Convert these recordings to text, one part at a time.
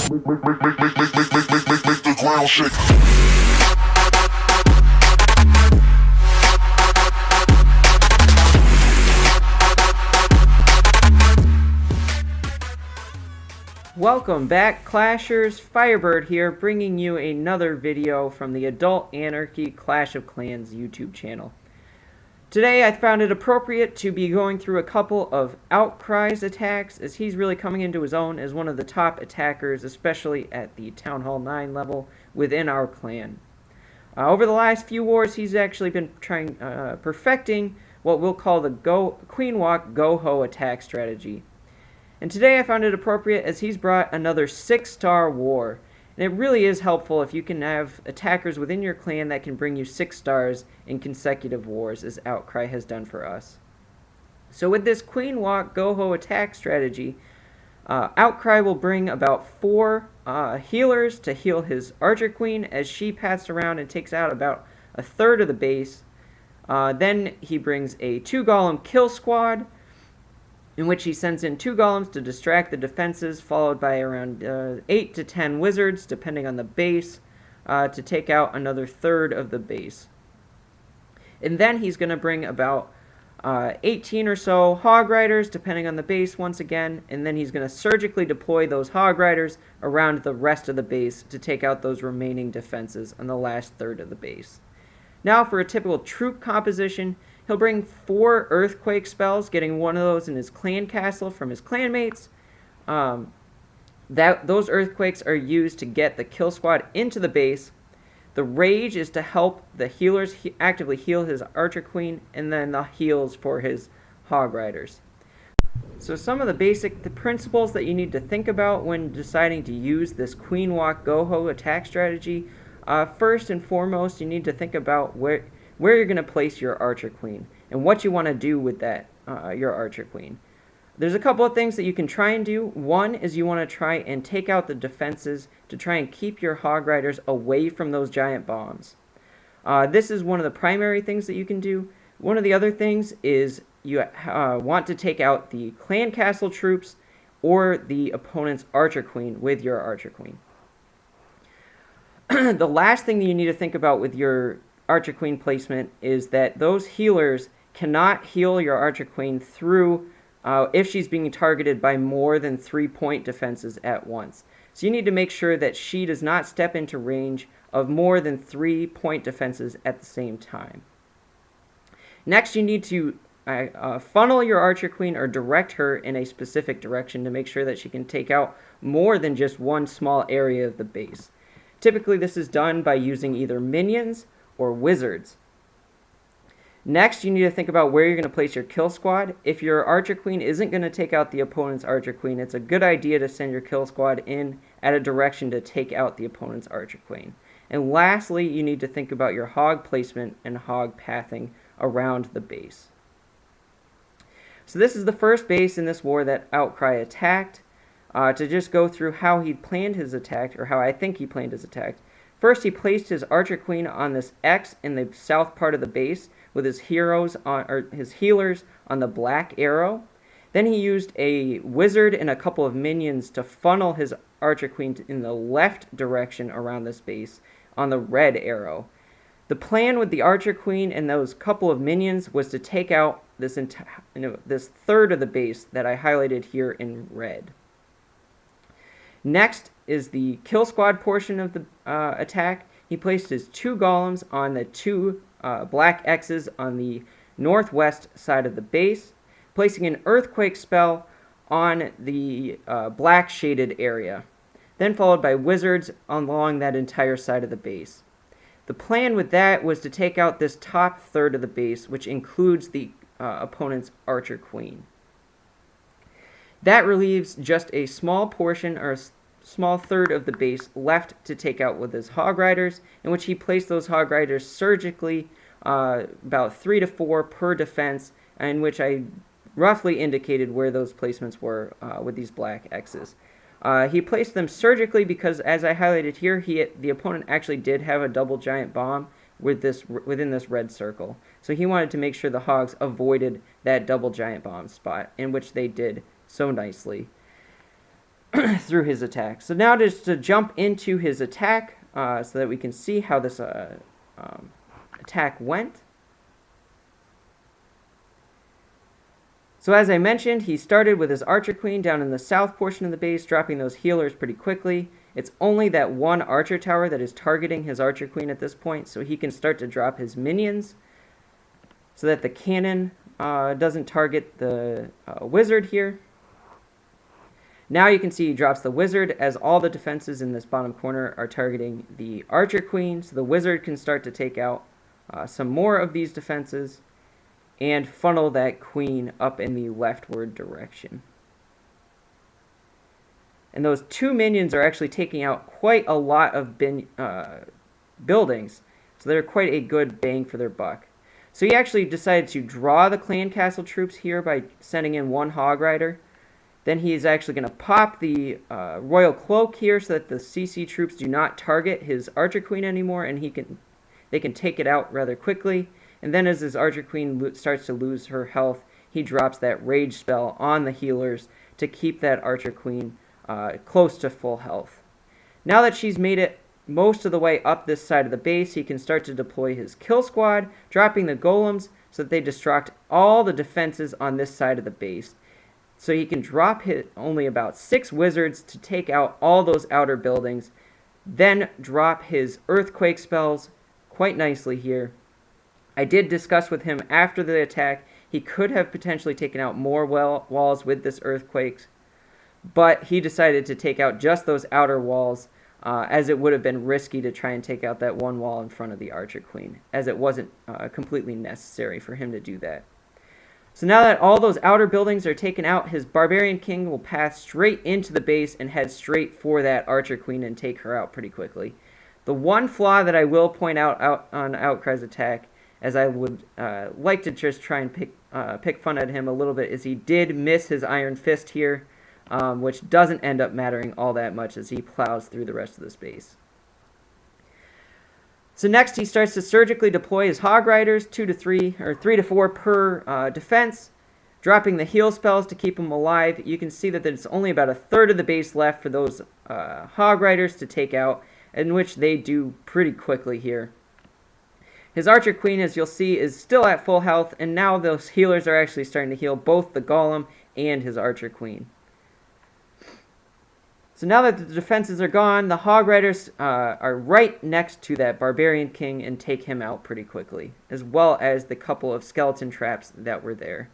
Make the ground shake. Welcome back, Clashers. Firebird here, bringing you another video from the Adult Anarchy Clash of Clans YouTube channel. Today I found it appropriate to be going through a couple of Outcry's attacks, as he's really coming into his own as one of the top attackers, especially at the Town Hall 9 level within our clan. Over the last few wars, he's actually been perfecting what we'll call the Queen Walk GoHo attack strategy. And today I found it appropriate as he's brought another 6-star war. And it really is helpful if you can have attackers within your clan that can bring you 6 stars in consecutive wars, as Outcry has done for us. So with this Queen Walk GoHo attack strategy, Outcry will bring about 4 healers to heal his Archer Queen as she passes around and takes out about a third of the base. Then he brings a 2 Golem kill squad, in which he sends in 2 golems to distract the defenses, followed by around 8 to 10 wizards, depending on the base, to take out another third of the base. And then he's going to bring about 18 or so hog riders, depending on the base once again, and then he's going to surgically deploy those hog riders around the rest of the base to take out those remaining defenses on the last third of the base. Now for a typical troop composition, he'll bring 4 earthquake spells, getting one of those in his clan castle from his clanmates. Those earthquakes are used to get the kill squad into the base. The rage is to help the healers actively heal his Archer Queen, and then the heals for his hog riders. So some of the basic principles that you need to think about when deciding to use this Queen Walk GoHo attack strategy. First and foremost, you need to think about where you're going to place your Archer Queen and what you want to do with that your Archer Queen. There's a couple of things that you can try and do. One is you want to try and take out the defenses to try and keep your hog riders away from those giant bombs. This is one of the primary things that you can do. One of the other things is you want to take out the clan castle troops or the opponent's Archer Queen with your Archer Queen. The last thing that you need to think about with your Archer Queen placement is that those healers cannot heal your Archer Queen through if she's being targeted by more than 3-point defenses at once. So you need to make sure that she does not step into range of more than 3-point defenses at the same time. Next, you need to funnel your Archer Queen or direct her in a specific direction to make sure that she can take out more than just one small area of the base. Typically, this is done by using either minions or wizards. Next, you need to think about where you're going to place your kill squad. If your Archer Queen isn't going to take out the opponent's Archer Queen, it's a good idea to send your kill squad in at a direction to take out the opponent's Archer Queen. And lastly, you need to think about your hog placement and hog pathing around the base. So this is the first base in this war that Outcry attacked. To just go through how he planned his attack, or how I think he planned his attack. First, he placed his Archer Queen on this X in the south part of the base, with his healers on the black arrow. Then he used a wizard and a couple of minions to funnel his Archer Queen in the left direction around this base on the red arrow. The plan with the Archer Queen and those couple of minions was to take out this third of the base that I highlighted here in red. Next is the kill squad portion of the attack. He placed his 2 golems on the 2 black X's on the northwest side of the base, placing an earthquake spell on the black shaded area, then followed by wizards along that entire side of the base. The plan with that was to take out this top third of the base, which includes the opponent's Archer Queen. That relieves just a small portion or a small third of the base left to take out with his hog riders, in which he placed those hog riders surgically, about 3 to 4 per defense, in which I roughly indicated where those placements were with these black X's. He placed them surgically because, as I highlighted here, the opponent actually did have a double giant bomb within this red circle. So he wanted to make sure the hogs avoided that double giant bomb spot, in which they did so nicely. through his attack. So now just to jump into his attack so that we can see how this attack went. So as I mentioned, he started with his Archer Queen down in the south portion of the base, dropping those healers pretty quickly. It's only that one Archer Tower that is targeting his Archer Queen at this point, so he can start to drop his minions so that the cannon doesn't target the Wizard here. Now you can see he drops the Wizard as all the defenses in this bottom corner are targeting the Archer Queen, so the Wizard can start to take out some more of these defenses and funnel that queen up in the leftward direction. And those two minions are actually taking out quite a lot of buildings, so they're quite a good bang for their buck. So he actually decided to draw the clan castle troops here by sending in one Hog Rider. Then he is actually going to pop the Royal Cloak here so that the CC troops do not target his Archer Queen anymore, and they can take it out rather quickly. And then as his Archer Queen starts to lose her health, he drops that Rage spell on the healers to keep that Archer Queen close to full health. Now that she's made it most of the way up this side of the base, he can start to deploy his Kill Squad, dropping the Golems so that they destruct all the defenses on this side of the base. So he can drop only about 6 Wizards to take out all those outer buildings, then drop his Earthquake spells quite nicely here. I did discuss with him after the attack, he could have potentially taken out more walls with this Earthquakes, but he decided to take out just those outer walls, as it would have been risky to try and take out that one wall in front of the Archer Queen, as it wasn't completely necessary for him to do that. So now that all those outer buildings are taken out, his Barbarian King will pass straight into the base and head straight for that Archer Queen and take her out pretty quickly. The one flaw that I will point out on Outcry's attack, as I would like to just try and pick fun at him a little bit, is he did miss his Iron Fist here, which doesn't end up mattering all that much as he plows through the rest of the space. So next he starts to surgically deploy his Hog Riders, 2 to 3, or 3 to 4 per defense, dropping the heal spells to keep them alive. You can see that there's only about a third of the base left for those Hog Riders to take out, in which they do pretty quickly here. His Archer Queen, as you'll see, is still at full health, and now those healers are actually starting to heal both the Golem and his Archer Queen. So now that the defenses are gone, the Hog Riders are right next to that Barbarian King and take him out pretty quickly, as well as the couple of skeleton traps that were there.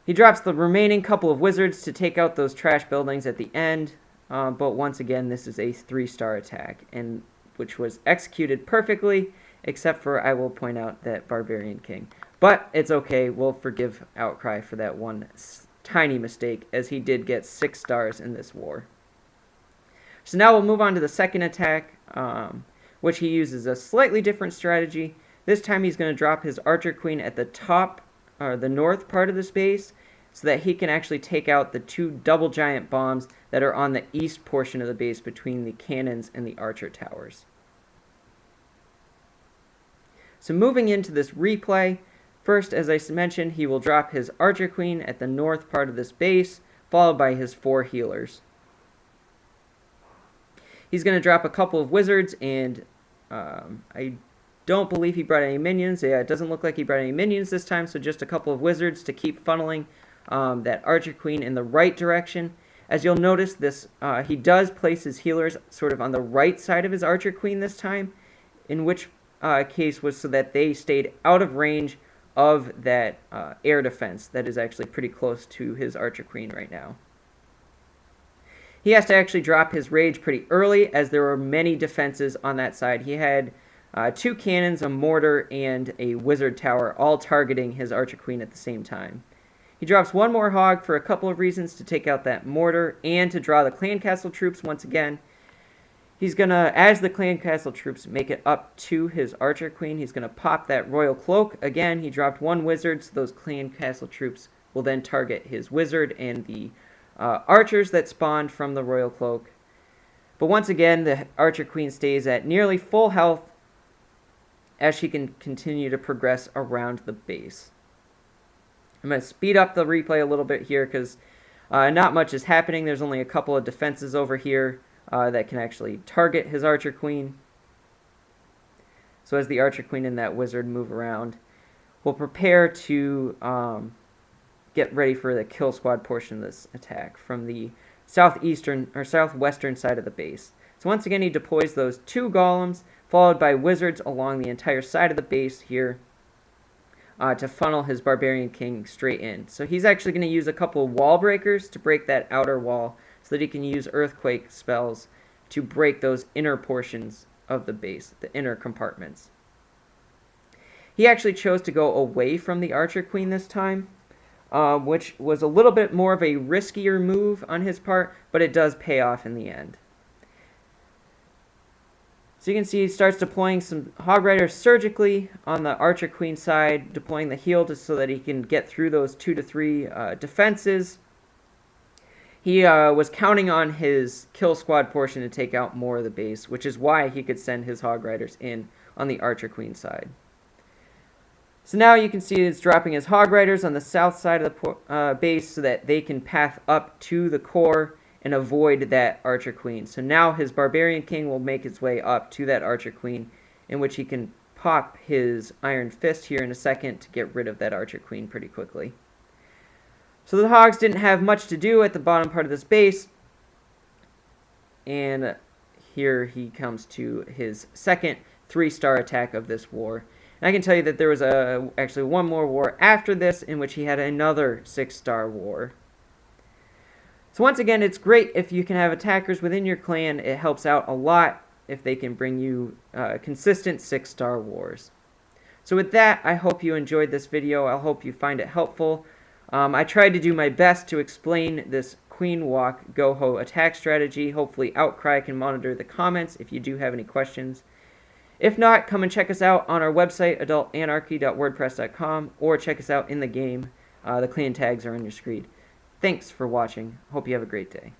He drops the remaining couple of Wizards to take out those trash buildings at the end, but once again, this is a 3-star attack, and which was executed perfectly, except for, I will point out, that Barbarian King. But it's okay, we'll forgive Outcry for that one tiny mistake, as he did get 6 stars in this war. So now we'll move on to the second attack, which he uses a slightly different strategy. This time he's going to drop his Archer Queen at the top, or the north part of the space, so that he can actually take out the 2 double giant bombs that are on the east portion of the base between the cannons and the Archer towers. So moving into this replay, first, as I mentioned, he will drop his Archer Queen at the north part of this base, followed by his 4 healers. He's going to drop a couple of Wizards, and I don't believe he brought any minions. Yeah, it doesn't look like he brought any minions this time, so just a couple of Wizards to keep funneling that Archer Queen in the right direction. As you'll notice, he does place his healers sort of on the right side of his Archer Queen this time, in which case was so that they stayed out of range of that air defense that is actually pretty close to his Archer Queen right now. He has to actually drop his Rage pretty early, as there were many defenses on that side. He had 2 cannons, a mortar, and a Wizard Tower, all targeting his Archer Queen at the same time. He drops 1 more Hog for a couple of reasons, to take out that mortar and to draw the Clan Castle troops once again. He's going to, as the Clan Castle troops make it up to his Archer Queen, he's going to pop that Royal Cloak. Again, he dropped 1 Wizard, so those Clan Castle troops will then target his Wizard and the archers that spawned from the Royal Cloak. But once again, the Archer Queen stays at nearly full health as she can continue to progress around the base. I'm going to speed up the replay a little bit here because Not much is happening. There's only a couple of defenses over here that can actually target his Archer Queen. So as the Archer Queen and that Wizard move around, we'll prepare to get ready for the kill squad portion of this attack from the southeastern or southwestern side of the base. So once again, he deploys those 2 golems, followed by wizards along the entire side of the base here to funnel his Barbarian King straight in. So he's actually going to use a couple of wall breakers to break that outer wall so that he can use earthquake spells to break those inner portions of the base, the inner compartments. He actually chose to go away from the Archer Queen this time, which was a little bit more of a riskier move on his part, but it does pay off in the end. So you can see he starts deploying some Hog Riders surgically on the Archer Queen side, deploying the heal just so that he can get through those 2 to 3 defenses. He was counting on his kill squad portion to take out more of the base, which is why he could send his Hog Riders in on the Archer Queen side. So now you can see he's dropping his Hog Riders on the south side of the base so that they can path up to the core and avoid that Archer Queen. So now his Barbarian King will make his way up to that Archer Queen, in which he can pop his Iron Fist here in a second to get rid of that Archer Queen pretty quickly. So the Hogs didn't have much to do at the bottom part of this base, and here he comes to his second 3-star attack of this war. And I can tell you that there was actually one more war after this in which he had another 6-star war. So once again, it's great if you can have attackers within your clan. It helps out a lot if they can bring you consistent 6-star wars. So with that, I hope you enjoyed this video. I hope you find it helpful. I tried to do my best to explain this Queen Walk GoHo attack strategy. Hopefully Outcry can monitor the comments if you do have any questions. If not, come and check us out on our website, adultanarchy.wordpress.com, or check us out in the game. The clan tags are on your screen. Thanks for watching. Hope you have a great day.